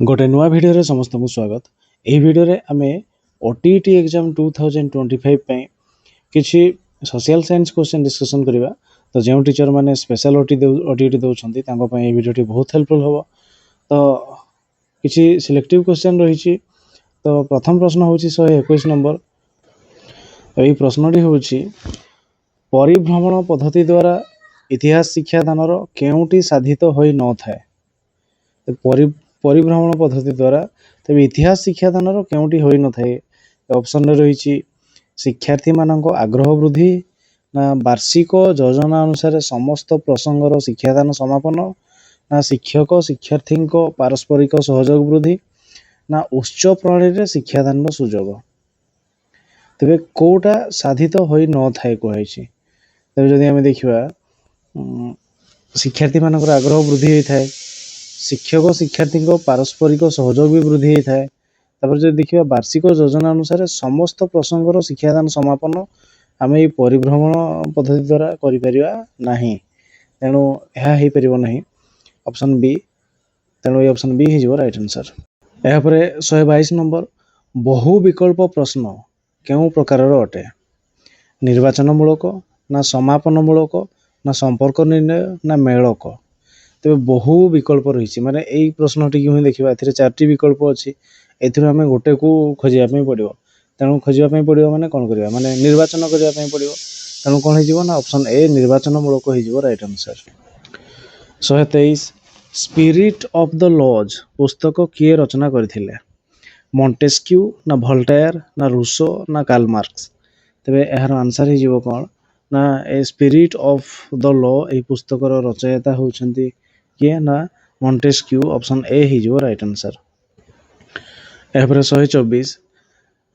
गोटे नुआ भिडियो समस्त को स्वागत। यही भिडियो आमे ओटीईटी एग्जाम 2025 किसी सोशल साइंस क्वेश्चन डिस्कशन करबा। तो जो टीचर माने स्पेशल ओटीईटी दउछंती तांको पय भिडियोटी बहुत हेल्पफुल होबो। तो किसी सिलेक्टिव क्वेश्चन रही। तो प्रथम प्रश्न होची 121 नंबर। यही प्रश्नटी होची परिभ्रमण पद्धति द्वारा इतिहास शिक्षादानर केउटी साधित होई न थाए। परिभ्रमण पद्धति द्वारा तेज इतिहास शिक्षादानर केउटी होई न थाए। ऑप्शन रही शिक्षार्थी मानक आग्रह वृद्धि ना वार्षिक योजना अनुसार समस्त प्रसंगर शिक्षादान समापन ना शिक्षक शिक्षार्थी पारस्परिक सहयोग वृद्धि ना उच्च प्रणाली शिक्षादान सुजोग। तेरे कोटा साधित होई न थाए कहुई। तेज जदि आम देखा शिक्षार्थी मानक आग्रह वृद्धि होता है, शिक्षक शिक्षार्थी पारस्परिक सहयोग भी वृद्धि होता है। तापर जो देखिए वार्षिक योजना अनुसार समस्त प्रसंगर शिक्षादान समापन आम ये परिभ्रमण पद्धति द्वारा करें। तेणु यह हो नहीं। ऑप्शन बी, तेणु ये ऑप्शन बी हो राइट आंसर। यापर 122 नंबर बहु विकल्प प्रश्न क्यों प्रकार अटे। निर्वाचनमूलक ना समापनमूलक ना संपर्क निर्णय ना मेलक। तेरे बहु विकल्प रही माने यही प्रश्नटी ही देखा ए 4टी विकल्प अच्छी। एम गोटे को खोजापी पड़ो। तेणु खोजापी पड़ो मैंने कौन करवा माने निर्वाचन करने पड़ो। तेणु कौन हो ऑप्शन ए निर्वाचनमूलक हो right answer. 123 spirit of the laws पुस्तक किए रचना करथिले। मॉन्टेस्क्यू ना वोल्टेयर ना रूसो ना कार्ल मार्क्स। तेरे यार आंसर हो कौन ना a spirit of the law यह पुस्तकर रचयिता होउछंती किए ना मॉन्टेस्क्यू। ऑप्शन ए हो राइट आंसर। यापर 124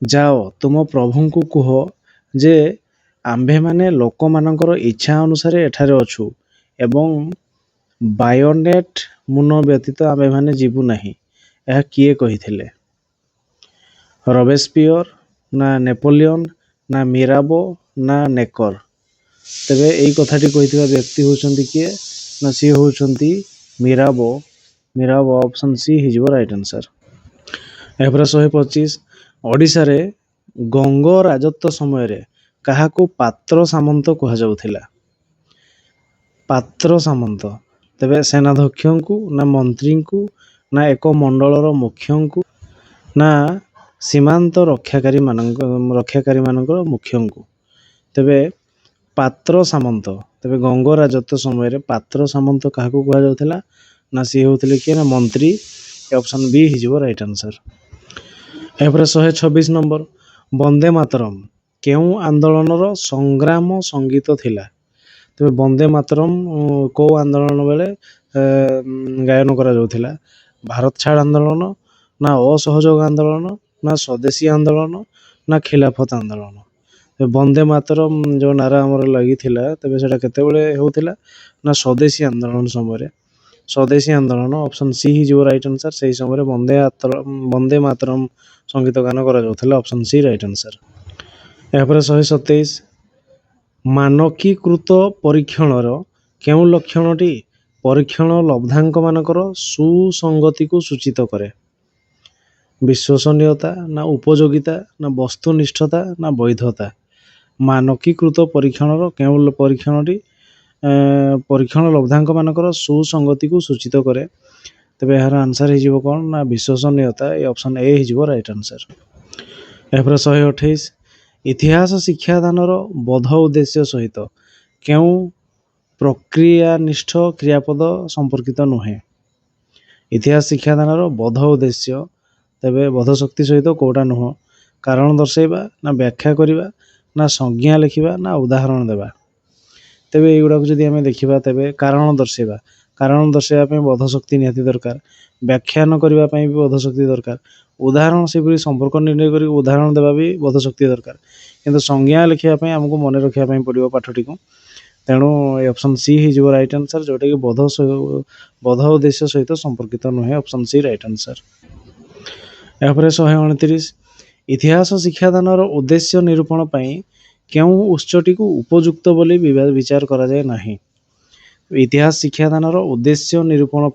जाओ तुम प्रभु को कह जे आंभे माने लोक मानकर इच्छा अनुसार एठारे अछु एवं बायोनेट मुन व्यतीत आंभे माने जीवु नहीं। यह किए कहिथिले। रॉबेस्पियर ना नेपोलियन ना मिराबो ना नेकर। तेरे यही कथाटी कही व्यक्ति होउछंती किए ना सी होउछंती मिराबो। मिराबो ऑप्शन सी हो राइट आंसर। यापर 125 ओडिशा रे गंग राजत्व समय रे काहाकू पात्र सामंत कहा जाउथिला। पात्र सामंत तेबे सेनाध्यक्ष को ना मंत्री को ना एक मंडलर मुख्य को ना सीमांत रक्षाकारी मानकर मुख्य को। तेबे पात्र सामंत तेबे गंग राजत्व समय रे पात्र सामंत क्या कहुला ना सी होते किए ना मंत्री। ऑप्शन बी हो right answer. यापर 126 number Vande Mataram केउ आंदोलन संग्राम संगीत थिला। तेबे वंदे मातरम को आंदोलन बेले गायन करा जाउथिला। भारत छाड़ आंदोलन ना असहयोग आंदोलन ना स्वदेशी आंदोलन ना खिलाफत आंदोलन। वंदे मातरम जो नारा आमर लगी तेबे सेटा केतेबेले होउथिला ना स्वदेशी आंदोलन समय। स्वदेशी आंदोलन ऑप्शन सी हो राइट आंसर। से समय वंदे मातरम संगीत गान करा जाउथिला। Option C right answer. यापर 127 मानकीकृत परीक्षणर केउ लक्षणटी परीक्षण लब्धांक मानकर सुसंगति को सूचित करे। विश्वसनीयता ना उपयोगिता ना वस्तुनिष्ठता ना वैधता। मानकीकृत परीक्षणर केउ परीक्षणटी परीक्षण लब्धांक मानकर सुसंगति को सूचित करे। तेबे यार आंसर हो कौन ना विश्वसनीयता। ये ऑप्शन ए हो राइट आंसर। यापर 128 इतिहास शिक्षादानर बोध उद्देश्य सहित केउ प्रक्रियानिष्ठ क्रियापद संपर्कित नुहे। इतिहास शिक्षादानर बोध उद्देश्य तेबे बोध शक्ति सहित कोटा नुह। कारण दर्शाइबा ना व्याख्या करिबा ना संज्ञा लिखिबा ना उदाहरण देबा। तेबे एगुड़ा को जदि आमे देखिबा तेबे कारण दर्शाइबा बोध शक्ति निहाती दरकार। व्याख्या न करबा भी बोध शक्ति दरकार। उदाहरण से संपर्क निर्णय कर उदाहरण देवा भी बोध शक्ति दरकार। किंतु संज्ञा लिखापी आमको मन रखापी पड़ो पाठटी को। तेणु ऑप्शन सी हो राइट आंसर जोटा कि बोध उद्देश्य सहित संपर्कित नुहे। Option C right answer. यापर 129 इतिहास शिक्षादानर उद्देश्य निरूपण केउ उत्सटी को उपयुक्त बोली विचार करा जाए नहीं। इतिहास शिक्षादानर उद्देश्य निरूपण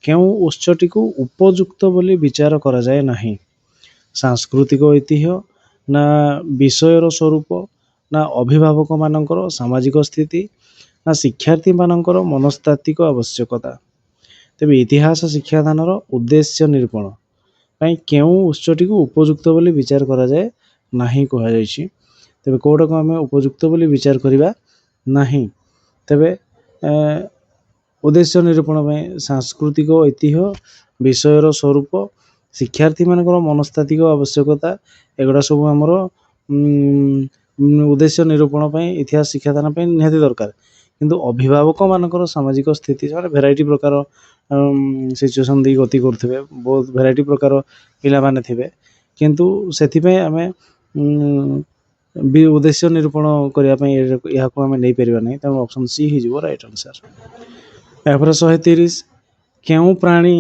କେଉଁ ଉତ୍ସଟିକୁ ଉପଯୁକ୍ତ ବୋଲି ବିଚାର କରାଯାଏ ନାହିଁ? ସାଂସ୍କୃତିକ ଐତିହ୍ୟ, ନା ବିଷୟର ସ୍ୱରୂପ, ନା ଅଭିଭାବକମାନଙ୍କର ସାମାଜିକ ସ୍ଥିତି, ନା ଶିକ୍ଷାର୍ଥୀମାନଙ୍କର ମନସ୍ତାତ୍ତ୍ୱିକ ଆବଶ୍ୟକତା? ତେବେ ଇତିହାସ ଶିକ୍ଷାଦାନର ଉଦ୍ଦେଶ୍ୟ ନିରୂପଣ ପାଇଁ କେଉଁ ଉତ୍ସଟିକୁ ଉପଯୁକ୍ତ ବୋଲି ବିଚାର କରାଯାଏ ନାହିଁ କୁହାଯାଇଛି? ତେବେ କେଉଁଟାକୁ ଆମେ ଉପଯୁକ୍ତ ବୋଲି ବିଚାର କରିବା ନାହିଁ? ତେବେ ଉଦ୍ଦେଶ୍ୟ ନିରୂପଣ ପାଇଁ ସାଂସ୍କୃତିକ ଐତିହ୍ୟ, ବିଷୟର ସ୍ୱରୂପ, ଶିକ୍ଷାର୍ଥୀମାନଙ୍କର ମନସ୍ତାତ୍ତ୍ୱିକ ଆବଶ୍ୟକତା, ଏଗୁଡ଼ା ସବୁ ଆମର ଉଦ୍ଦେଶ୍ୟ ନିରୂପଣ ପାଇଁ ଇତିହାସ ଶିକ୍ଷାଦାନ ପାଇଁ ନିହାତି ଦରକାର। କିନ୍ତୁ ଅଭିଭାବକମାନଙ୍କର ସାମାଜିକ ସ୍ଥିତି, ସେମାନେ ଭେରାଇଟି ପ୍ରକାର ସିଚୁଏସନ୍ ଦେଇ ଗତି କରୁଥିବେ, ବହୁତ ଭେରାଇଟି ପ୍ରକାର ପିଲାମାନେ ଥିବେ, କିନ୍ତୁ ସେଥିପାଇଁ ଆମେ ଉଦ୍ଦେଶ୍ୟ ନିରୂପଣ କରିବା ପାଇଁ ଏହାକୁ ଆମେ ନେଇପାରିବା ନାହିଁ। ତେଣୁ ଅପସନ୍ ସି ହେଇଯିବ ରାଇଟ୍ ଆନ୍ସର୍। ଏହାପରେ 130, କେଉଁ ପ୍ରାଣୀ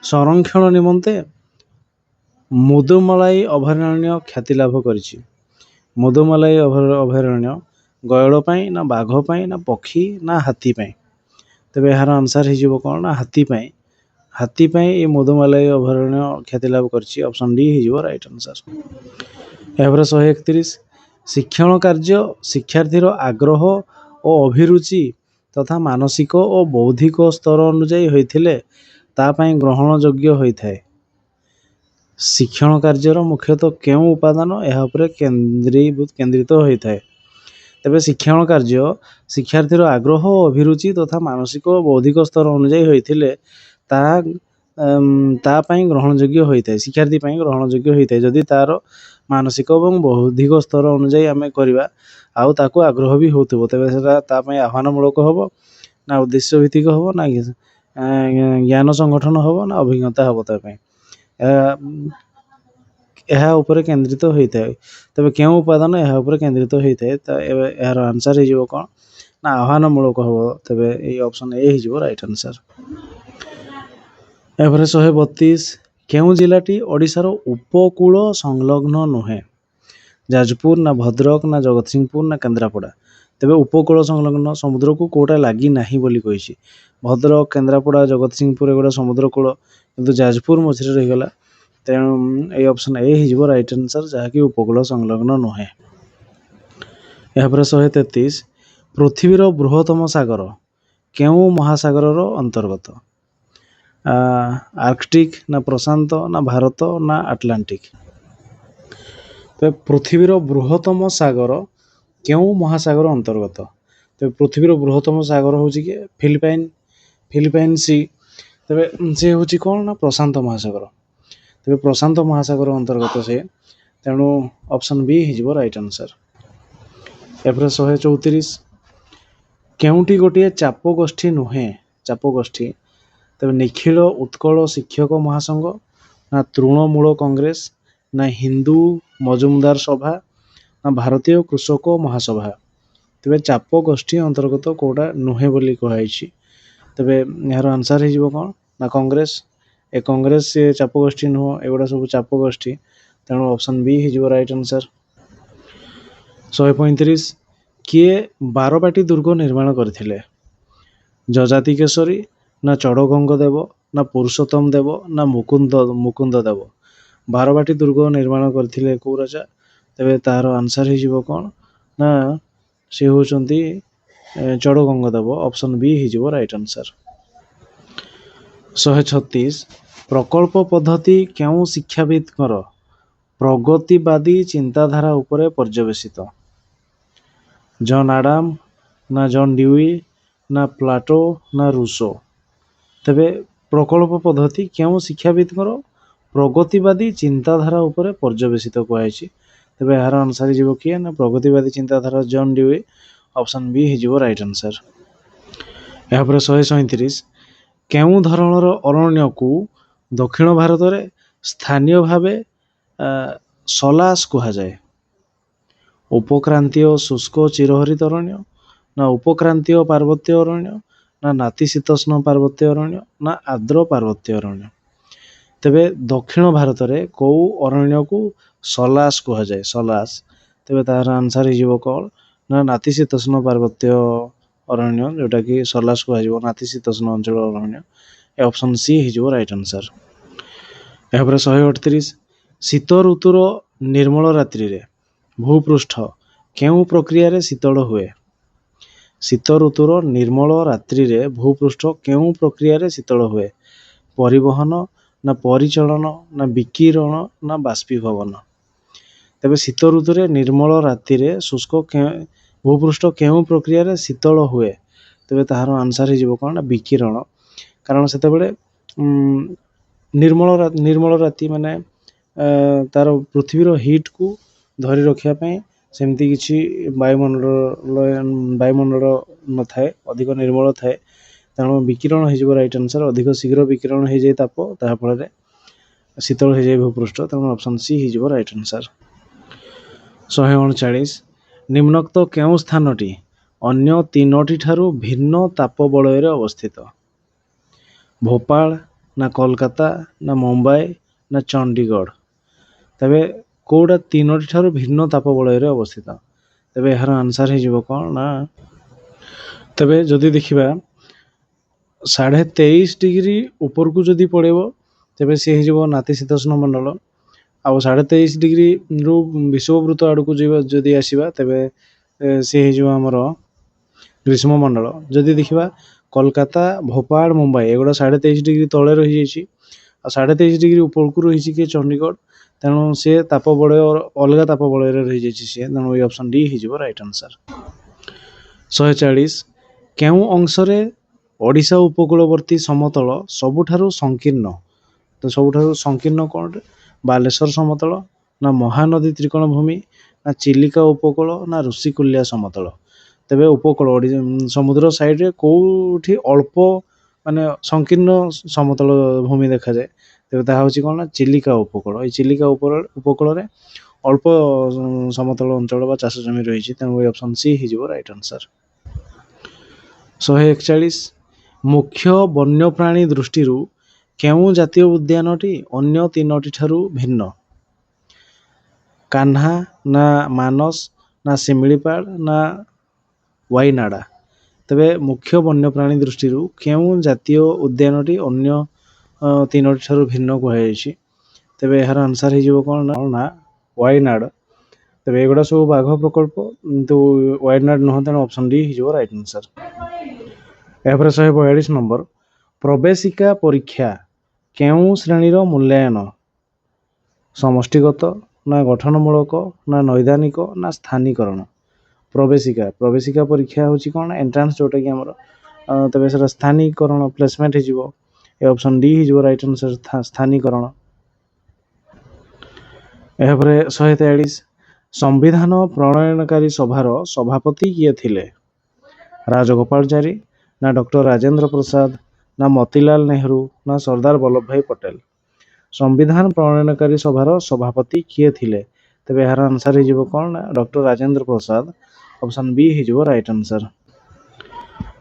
ସଂରକ୍ଷଣ ନିମନ୍ତେ ମୁଦୁମାଲାଇ ଅଭୟାରଣ୍ୟ ଖ୍ୟାତି ଲାଭ କରିଛି? ମୁଦୁମାଲାଇ ଅଭୟାରଣ୍ୟ ଗୟଳ ପାଇଁ, ନା ବାଘ ପାଇଁ, ନା ପକ୍ଷୀ, ନା ହାତୀ ପାଇଁ? ତେବେ ଏହାର ଆନ୍ସର୍ ହେଇଯିବ କ'ଣ? ନା ହାତୀ ପାଇଁ। ହାତୀ ପାଇଁ ଏ ମୁଦୁମାଲାଇ ଅଭୟାରଣ୍ୟ ଖ୍ୟାତି ଲାଭ କରିଛି। ଅପସନ୍ ଡି ହେଇଯିବ ରାଇଟ୍ ଆନ୍ସର୍। ଏହାପରେ 131, ଶିକ୍ଷଣ କାର୍ଯ୍ୟ ଶିକ୍ଷାର୍ଥୀର ଆଗ୍ରହ ଓ ଅଭିରୁଚି ତଥା ମାନସିକ ଓ ବୌଦ୍ଧିକ ସ୍ତର ଅନୁଯାୟୀ ହୋଇଥିଲେ ତା ପାଇଁ ଗ୍ରହଣଯୋଗ୍ୟ ହୋଇଥାଏ। ଶିକ୍ଷଣ କାର୍ଯ୍ୟର ମୁଖ୍ୟତଃ କେଉଁ ଉପାଦାନ ଏହା ଉପରେ କେନ୍ଦ୍ରିତ ହୋଇଥାଏ? ତେବେ ଶିକ୍ଷଣ କାର୍ଯ୍ୟ ଶିକ୍ଷାର୍ଥୀର ଆଗ୍ରହ ଓ ଅଭିରୁଚି ତଥା ମାନସିକ ଓ ବୌଦ୍ଧିକ ସ୍ତର ଅନୁଯାୟୀ ହୋଇଥିଲେ ତା ପାଇଁ ଗ୍ରହଣଯୋଗ୍ୟ ହୋଇଥାଏ। ଶିକ୍ଷାର୍ଥୀ ପାଇଁ ଗ୍ରହଣଯୋଗ୍ୟ ହୋଇଥାଏ ଯଦି ତା'ର ମାନସିକ ଏବଂ ବୌଦ୍ଧିକ ସ୍ତର ଅନୁଯାୟୀ ଆମେ କରିବା, ଆଉ ତାକୁ ଆଗ୍ରହ ବି ହେଉଥିବ, ତେବେ ସେଟା ତା ପାଇଁ ଆହ୍ୱାନମୂଳକ ହେବ, ନା ଉଦ୍ଦେଶ୍ୟ ଭିତ୍ତିକ ହେବ, ନା ଜ୍ଞାନ ସଂଗଠନ ହେବ, ନା ଅଭିଜ୍ଞତା ହେବ ତା ପାଇଁ। ଏହା ଉପରେ କେନ୍ଦ୍ରିତ ହୋଇଥାଏ। ତେବେ କେଉଁ ଉପାଦାନ ଏହା ଉପରେ କେନ୍ଦ୍ରିତ ହୋଇଥାଏ? ଏହାର ଆନ୍ସର୍ ହେଇଯିବ କ'ଣ? ନା ଆହ୍ୱାନମୂଳକ ହେବ। ତେବେ ଏଇ ଅପସନ୍ ଏ ହେଇଯିବ ରାଇଟ୍ ଆନ୍ସର୍। ଏହାପରେ 132, କେଉଁ ଜିଲ୍ଲାଟି ଓଡ଼ିଶାର ଉପକୂଳ ସଂଲଗ୍ନ ନୁହେଁ? ଯାଜପୁର, ନା ଭଦ୍ରକ, ନା ଜଗତସିଂହପୁର, ନା କେନ୍ଦ୍ରାପଡ଼ା? ତେବେ ଉପକୂଳ ସଂଲଗ୍ନ, ସମୁଦ୍ରକୁ କେଉଁଟା ଲାଗି ନାହିଁ ବୋଲି କହିଛି। ଭଦ୍ରକ, କେନ୍ଦ୍ରାପଡ଼ା, ଜଗତସିଂହପୁର ଏଗୁଡ଼ା ସମୁଦ୍ର କୂଳ, କିନ୍ତୁ ଯାଜପୁର ମଝିରେ ରହିଗଲା। ତେଣୁ ଏଇ ଅପସନ୍ ଏ ହେଇଯିବ ରାଇଟ୍ ଆନ୍ସର୍, ଯାହାକି ଉପକୂଳ ସଂଲଗ୍ନ ନୁହେଁ। ଏହାପରେ 133, ପୃଥିବୀର ବୃହତ୍ତମ ସାଗର କେଉଁ ମହାସାଗରର ଅନ୍ତର୍ଗତ? ଆର୍କଟିକ୍, ନା ପ୍ରଶାନ୍ତ, ନା ଭାରତ, ନା ଆଟଲାଣ୍ଟିକ୍? ତେବେ ପୃଥିବୀର ବୃହତ୍ତମ ସାଗର କେଉଁ ମହାସାଗର ଅନ୍ତର୍ଗତ? ତେବେ ପୃଥିବୀର ବୃହତ୍ତମ ସାଗର ହେଉଛି କି ଫିଲିପାଇନ୍ ସି। ତେବେ ସେ ହେଉଛି କ'ଣ? ନା ପ୍ରଶାନ୍ତ ମହାସାଗର। ତେବେ ପ୍ରଶାନ୍ତ ମହାସାଗର ଅନ୍ତର୍ଗତ ସେ। ତେଣୁ ଅପସନ୍ ବି ହେଇଯିବ ରାଇଟ୍ ଆନ୍ସର୍। ଏପରେ 134, କେଉଁଠି ଗୋଟିଏ ଚାପ ଗୋଷ୍ଠୀ ନୁହେଁ? ଚାପ ଗୋଷ୍ଠୀ। ତେବେ ନିଖିଳ ଉତ୍କଳ ଶିକ୍ଷକ ମହାସଂଘ, ନା ତୃଣମୂଳ କଂଗ୍ରେସ, ନା ହିନ୍ଦୁ ମଜୁମଦାର ସଭା, ନା ଭାରତୀୟ କୃଷକ ମହାସଭା? ତେବେ ଚାପ ଗୋଷ୍ଠୀ ଅନ୍ତର୍ଗତ କେଉଁଟା ନୁହେଁ ବୋଲି କୁହାଯାଇଛି? ତେବେ ଏହାର ଆନ୍ସର୍ ହେଇଯିବ କ'ଣ? ନା କଂଗ୍ରେସ। ଏ କଂଗ୍ରେସ ସେ ଚାପ ଗୋଷ୍ଠୀ ନୁହଁ, ଏଗୁଡ଼ା ସବୁ ଚାପ ଗୋଷ୍ଠୀ। ତେଣୁ ଅପସନ୍ ବି ହେଇଯିବ ରାଇଟ୍ ଆନ୍ସର୍। 135, କିଏ ବାରବାଟୀ ଦୁର୍ଗ ନିର୍ମାଣ କରିଥିଲେ? ଯଯାତି କେଶରୀ, ନା ଚଡ଼ଗଙ୍ଗ ଦେବ, ନା ପୁରୁଷୋତ୍ତମ ଦେବ, ନା ମୁକୁନ୍ଦ ଦେବ? ବାରବାଟୀ ଦୁର୍ଗ ନିର୍ମାଣ କରିଥିଲେ କେଉଁ ରାଜା? ତେବେ ତାହାର ଆନ୍ସର୍ ହେଇଯିବ କ'ଣ? ନା ସେ ହେଉଛନ୍ତି ଚଡ଼ଗଙ୍ଗ ଦେବ। ଅପସନ୍ ବି ହେଇଯିବ ରାଇଟ୍ ଆନ୍ସର୍। 136, ପ୍ରକଳ୍ପ ପଦ୍ଧତି କେଉଁ ଶିକ୍ଷାବିତ୍ଙ୍କର ପ୍ରଗତିବାଦୀ ଚିନ୍ତାଧାରା ଉପରେ ପର୍ଯ୍ୟବେସିତ? ଜନ୍ ଆଡାମ୍, ନା ଜନ୍ ଡ୍ୟୁଇ, ନା ପ୍ଲାଟୋ, ନା ରୁସୋ? ତେବେ ପ୍ରକଳ୍ପ ପଦ୍ଧତି କେଉଁ ଶିକ୍ଷାବିତ୍ଙ୍କର ପ୍ରଗତିବାଦୀ ଚିନ୍ତାଧାରା ଉପରେ ପର୍ଯ୍ୟବେସିତ କୁହାଯାଇଛି? ତେବେ ଏହାର ଆନ୍ସର୍ ହେଇଯିବ କିଏ? ନା ପ୍ରଗତିବାଦୀ ଚିନ୍ତାଧାରା ଜନ୍ ଡ୍ୟୁଇ। ଅପସନ୍ ବି ହେଇଯିବ ରାଇଟ୍ ଆନ୍ସର୍। ଏହାପରେ 137, କେଉଁ ଧରଣର ଅରଣ୍ୟକୁ ଦକ୍ଷିଣ ଭାରତରେ ସ୍ଥାନୀୟ ଭାବେ ସଲାସ୍ କୁହାଯାଏ? ଉପକ୍ରାନ୍ତୀୟ ଶୁଷ୍କ ଚିରହରିତ ଅରଣ୍ୟ, ନା ଉପକ୍ରାନ୍ତୀୟ ପାର୍ବତ୍ୟ ଅରଣ୍ୟ, ନା ନାତିଶୀତୋଷ୍ଣ ପାର୍ବତ୍ୟ ଅରଣ୍ୟ, ନା ଆର୍ଦ୍ର ପାର୍ବତ୍ୟ ଅରଣ୍ୟ? ତେବେ ଦକ୍ଷିଣ ଭାରତରେ କେଉଁ ଅରଣ୍ୟକୁ ସଲାସ୍ କୁହାଯାଏ? ସଲାସ୍। ତେବେ ତାହାର ଆନ୍ସର୍ ହେଇଯିବ କ'ଣ? ନା ନାତିଶୀତୋଷ୍ଣ ପାର୍ବତ୍ୟ ଅରଣ୍ୟ, ଯେଉଁଟାକି ସଲାସ୍ କୁହାଯିବ, ନାତିଶୀତୋଷ୍ଣ ଅଞ୍ଚଳ ଅରଣ୍ୟ। ଏ ଅପସନ୍ ସି ହେଇଯିବ ରାଇଟ୍ ଆନ୍ସର୍। ଏହାପରେ 138 ଶୀତ ଋତୁର ନିର୍ମଳ ରାତ୍ରିରେ ଭୂପୃଷ୍ଠ କେଉଁ ପ୍ରକ୍ରିୟାରେ ଶୀତଳ ହୁଏ? ଶୀତ ଋତୁର ନିର୍ମଳ ରାତ୍ରିରେ ଭୂପୃଷ୍ଠ କେଉଁ ପ୍ରକ୍ରିୟାରେ ଶୀତଳ ହୁଏ? ପରିବହନ ନା ପରିଚାଳନ ନା ବିକିରଣ ନା ବାଷ୍ପୀଭବନ? ତେବେ ଶୀତ ଋତୁରେ ନିର୍ମଳ ରାତିରେ ଶୁଷ୍କ ଭୂପୃଷ୍ଠ କେଉଁ ପ୍ରକ୍ରିୟାରେ ଶୀତଳ ହୁଏ? ତେବେ ତାହାର ଆନ୍ସର୍ ହେଇଯିବ କ'ଣ ନା ବିକିରଣ। କାରଣ ସେତେବେଳେ ନିର୍ମଳ ରାତି ମାନେ ତାର ପୃଥିବୀର ହିଟ୍କୁ ଧରି ରଖିବା ପାଇଁ ସେମିତି କିଛି ବାୟୁମଣ୍ଡଳ ନଥାଏ, ଅଧିକ ନିର୍ମଳ ଥାଏ। ତେଣୁ ବିକିରଣ ହେଇଯିବ ରାଇଟ୍ ଆନ୍ସର୍। ଅଧିକ ଶୀଘ୍ର ବିକିରଣ ହେଇଯାଏ ତାପ, ତାହା ଫଳରେ ଶୀତଳ ହେଇଯାଏ ଭୂପୃଷ୍ଠ। ତେଣୁ ଅପସନ୍ ସି ହେଇଯିବ ରାଇଟ୍ ଆନ୍ସର୍। 139 ନିମ୍ନୋକ୍ତ କେଉଁ ସ୍ଥାନଟି ଅନ୍ୟ ତିନୋଟି ଠାରୁ ଭିନ୍ନ ତାପ ବଳୟରେ ଅବସ୍ଥିତ? ଭୋପାଳ ନା କୋଲକାତା ନା ମୁମ୍ବାଇ ନା ଚଣ୍ଡିଗଡ଼? ତେବେ କେଉଁଟା ତିନୋଟି ଠାରୁ ଭିନ୍ନ ତାପ ବଳୟରେ ଅବସ୍ଥିତ? ତେବେ ଏହାର ଆନ୍ସର୍ ହେଇଯିବ କ'ଣ ନା, ତେବେ ଯଦି ଦେଖିବା 23.5 ଡିଗ୍ରୀ ଉପରକୁ ଯଦି ପଳେଇବ ତେବେ ସିଏ ହେଇଯିବ ନାତିଶୀତୋଷ୍ଣ ମଣ୍ଡଳ। ଆଉ 23.5 ଡିଗ୍ରୀରୁ ବିଷୁବବୃତ୍ତ ଆଡ଼କୁ ଯଦି ଆସିବା ତେବେ ସିଏ ହେଇଯିବ ଆମର ଗ୍ରୀଷ୍ମମଣ୍ଡଳ। ଯଦି ଦେଖିବା କୋଲକାତା, ଭୋପାଳ, ମୁମ୍ବାଇ ଏଗୁଡ଼ା 23.5 ଡିଗ୍ରୀ ତଳେ ରହିଯାଇଛି, ଆଉ 23.5 ଡିଗ୍ରୀ ଉପରକୁ ରହିଛି କି ଚଣ୍ଡିଗଡ଼। ତେଣୁ ସେ ତାପ ବଳୟ ଅଲଗା ତାପ ବଳୟରେ ରହିଯାଇଛି ସିଏ। ତେଣୁ ଏଇ ଅପସନ୍ ଡି ହେଇଯିବ ରାଇଟ୍ ଆନ୍ସର୍। 140 କେଉଁ ଅଂଶରେ ଓଡ଼ିଶା ଉପକୂଳବର୍ତ୍ତୀ ସମତଳ ସବୁଠାରୁ ସଂକୀର୍ଣ୍ଣ? ତ ସବୁଠାରୁ ସଂକୀର୍ଣ୍ଣ କ'ଣ? ବାଲେଶ୍ୱର ସମତଳ ନା ମହାନଦୀ ତ୍ରିକୋଣ ଭୂମି ନା ଚିଲିକା ଉପକୂଳ ନା ଋଷିକୁଲ୍ୟା ସମତଳ? ତେବେ ଉପକୂଳ ସମୁଦ୍ର ସାଇଡ଼ରେ କେଉଁଠି ଅଳ୍ପ ମାନେ ସଂକୀର୍ଣ୍ଣ ସମତଳ ଭୂମି ଦେଖାଯାଏ? ତେବେ ତାହା ହେଉଛି କ'ଣ ନା ଚିଲିକା ଉପକୂଳ। এই ଚିଲିକା ଉପକୂଳରେ ଅଳ୍ପ ସମତଳ ଅଞ୍ଚଳ ବା ଚାଷ ଜମି ରହିଛି। ତେଣୁ ଏ ଅପସନ୍ ସି ହେଇଯିବ ରାଇଟ୍ ଆନ୍ସର୍। 141 ମୁଖ୍ୟ ବନ୍ୟପ୍ରାଣୀ ଦୃଷ୍ଟିରୁ କେଉଁ ଜାତୀୟ ଉଦ୍ୟାନଟି ଅନ୍ୟ ତିନୋଟି ଠାରୁ ଭିନ୍ନ? କାହ୍ନା ନା ମାନସ ନା ଶିମିଳିପାଳ ନା ୱାଇନାଡା? ତେବେ ମୁଖ୍ୟ ବନ୍ୟପ୍ରାଣୀ ଦୃଷ୍ଟିରୁ କେଉଁ ଜାତୀୟ ଉଦ୍ୟାନଟି ଅନ୍ୟ ତିନୋଟି ଠାରୁ ଭିନ୍ନ କୁହାଯାଇଛି? ତେବେ ଏହାର ଆନ୍ସର୍ ହେଇଯିବ କ'ଣ ନା ୱାଇନାଡ। ତେବେ ଏଗୁଡ଼ା ସବୁ ବାଘ ପ୍ରକଳ୍ପ, କିନ୍ତୁ ୱାଇନାଡ ନୁହଁ। ତେଣୁ ଅପସନ୍ ଡି ହେଇଯିବ ରାଇଟ୍ ଆନ୍ସର୍। ଏହାପରେ 142 ନମ୍ବର ପ୍ରବେଶିକା ପରୀକ୍ଷା କେଉଁ ଶ୍ରେଣୀର ମୂଲ୍ୟାୟନ? ସମଷ୍ଟିଗତ ନା ଗଠନମୂଳକ ନା ନୈଦାନିକ ନା ସ୍ଥାନୀକରଣ? ପ୍ରବେଶିକା ପରୀକ୍ଷା ହେଉଛି କ'ଣ? ଏଣ୍ଟ୍ରାନ୍ସ ଯେଉଁଟାକି ଆମର, ତେବେ ସେଟା ସ୍ଥାନୀକରଣ ପ୍ଲେସମେଣ୍ଟ ହେଇଯିବ। ଏ ଅପସନ୍ ଡି ହେଇଯିବ ରାଇଟ୍ ଆନ୍ସର୍, ସ୍ଥାନୀକରଣ। ଏହାପରେ 143 ସମ୍ବିଧାନ ପ୍ରଣୟନକାରୀ ସଭାର ସଭାପତି କିଏ ଥିଲେ? ରାଜଗୋପାଳଚାରୀ ନା ଡକ୍ଟର ରାଜେନ୍ଦ୍ର ପ୍ରସାଦ ନା ମତିଲାଲ ନେହେରୁ ନା ସର୍ଦ୍ଦାର ବଲ୍ଲଭଭାଇ ପଟେଲ? ସମ୍ବିଧାନ ପ୍ରଣୟନକାରୀ ସଭାର ସଭାପତି କିଏ ଥିଲେ? ତେବେ ଏହାର ଆନ୍ସର୍ ହେଇଯିବ କ'ଣ ନା doctor Rajendra Prasad. Option B ହେଇଯିବ ରାଇଟ୍ ଆନ୍ସର୍।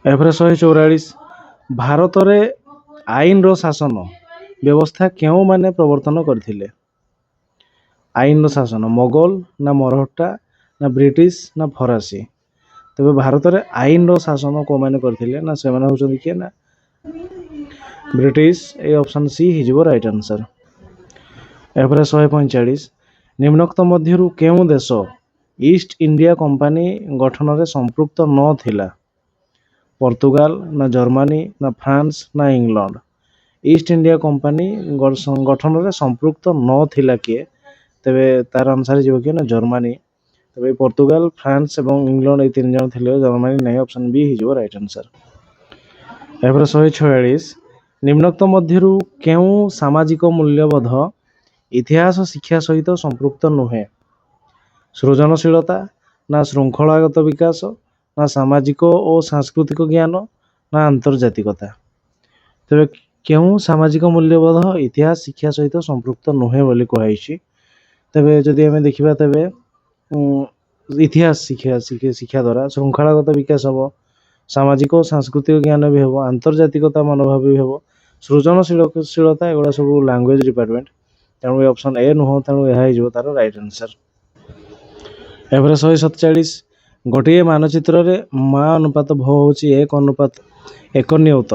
ଏହାପରେ 144 ଭାରତରେ ଆଇନର ଶାସନ ବ୍ୟବସ୍ଥା କେଉଁମାନେ ପ୍ରବର୍ତ୍ତନ କରିଥିଲେ? ଆଇନର ଶାସନ ମୋଗଲ ନା ମରହଟ୍ଟା ନା ବ୍ରିଟିଶ ନା ଫରାସୀ? ତେବେ ଭାରତରେ ଆଇନର ଶାସନ କେଉଁମାନେ କରିଥିଲେ? ନା ସେମାନେ ହେଉଛନ୍ତି କିଏ? ନା ବ୍ରିଟିଶ। ଏ ଅପସନ୍ ସି ହେଇଯିବ ରାଇଟ୍ ଆନ୍ସର୍। ଏହାପରେ 145 ନିମ୍ନୋକ୍ତ ମଧ୍ୟରୁ କେଉଁ ଦେଶ ଇଷ୍ଟ ଇଣ୍ଡିଆ କମ୍ପାନୀ ଗଠନରେ ସମ୍ପୃକ୍ତ ନଥିଲା? ପର୍ତ୍ତୁଗାଲ ନା ଜର୍ମାନୀ ନା ଫ୍ରାନ୍ସ ନା ଇଂଲଣ୍ଡ? ଇଷ୍ଟ ଇଣ୍ଡିଆ କମ୍ପାନୀ ଗଠନରେ ସମ୍ପୃକ୍ତ ନଥିଲା କିଏ? ତେବେ ତାର ଆନ୍ସର୍ ହେଇଯିବ କିଏ? ନା ଜର୍ମାନୀ। ତେବେ ପର୍ତ୍ତୁଗାଲ, ଫ୍ରାନ୍ସ ଏବଂ ଇଂଲଣ୍ଡ ଏଇ 3 ଜଣ ଥିଲେ, ଜର୍ମାନୀ ନାହିଁ। ଅପସନ୍ ବି ହେଇଯିବ ରାଇଟ୍ ଆନ୍ସର୍। ଏହାପରେ 146 ନିମ୍ନୋକ୍ତ ମଧ୍ୟରୁ କେଉଁ ସାମାଜିକ ମୂଲ୍ୟବୋଧ ଇତିହାସ ଶିକ୍ଷା ସହିତ ସମ୍ପୃକ୍ତ ନୁହେଁ? ସୃଜନଶୀଳତା ନା ଶୃଙ୍ଖଳାଗତ ବିକାଶ ନା ସାମାଜିକ ଓ ସାଂସ୍କୃତିକ ଜ୍ଞାନ ନା ଆନ୍ତର୍ଜାତିକତା? ତେବେ କେଉଁ ସାମାଜିକ ମୂଲ୍ୟବୋଧ ଇତିହାସ ଶିକ୍ଷା ସହିତ ସମ୍ପୃକ୍ତ ନୁହେଁ ବୋଲି କୁହାଯାଇଛି? ତେବେ ଯଦି ଆମେ ଦେଖିବା ତେବେ ଇତିହାସ ଶିକ୍ଷା ଦ୍ୱାରା ଶୃଙ୍ଖଳାଗତ ବିକାଶ ହେବ, ସାମାଜିକ ଓ ସାଂସ୍କୃତିକ ଜ୍ଞାନ ବି ହେବ, ଆନ୍ତର୍ଜାତିକତା ମନୋଭାବ ବି ହେବ, ସୃଜନଶୀଳତା ଏଗୁଡ଼ା ସବୁ ଲାଙ୍ଗୁଏଜ ଡିପାର୍ଟମେଣ୍ଟ। ତେଣୁ ଏ ଅପସନ୍ ଏ ନୁହଁ। ତେଣୁ ଏହା ହେଇଯିବ ତାର ରାଇଟ୍ ଆନ୍ସର୍। ଏହାପରେ 147 ଗୋଟିଏ ମାନଚିତ୍ରରେ ମା ଅନୁପାତ ଭ ହେଉଛି 1:1 ନିୟୁତ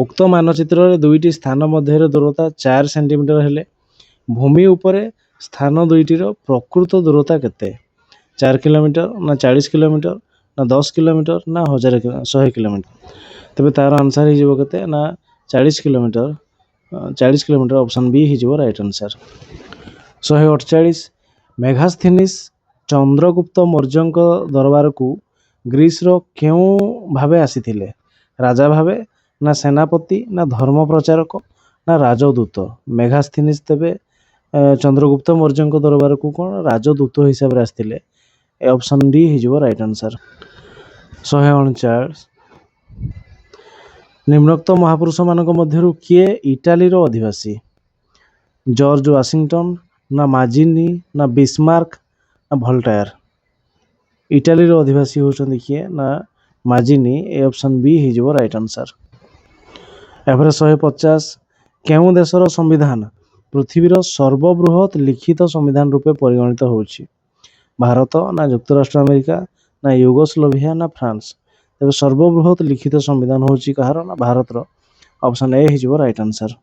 उक्त मानचित्र दुईटी स्थान मध्य दूरता 4 सेंटीमीटर हेले भूमि उपरे स्थान दुईटीर प्रकृत दूरता केते 4 किलोमीटर ना 40 किलोमीटर ना 10 किलोमीटर ना 100 किलोमीटर तेज तार आंसर हो ना 40 किलोमीटर 40 किलोमीटर ऑप्शन बी हो राइट आंसर 148 मेघास्थनीस चंद्रगुप्त मौर्य दरबार को ग्रीस रो क्यों भावे आसीथिले राजा भावे ना सेनापति ना धर्म प्रचारक ना राजदूत मेघास्थनीस तेबे चंद्रगुप्त मौर्य दरबार को कौन राजदूत हिसाब से आसते ऑप्शन डी हो राइट आंसर 149 निम्नोक्त महापुरुष मान मध्य किए इटाली अधिवासी जॉर्ज वाशिंगटन ना माजिनी ना बिस्मार्क ना भोल्टायर इटाली अधिवासी होचंदी किए ना माजिनी ए ऑप्शन बी हो राइट आंसर एवरे 150 केउ देशर संविधान पृथ्वीर सर्वबृहत लिखित संविधान रूपे परिगणित होछि भारत ना युक्तराष्ट्र अमेरिका ना युगोस्लोविया ना फ्रांस तेज सर्वबृहत लिखित संविधान होछि कहार ना भारत ऑप्शन ए हो राइट आंसर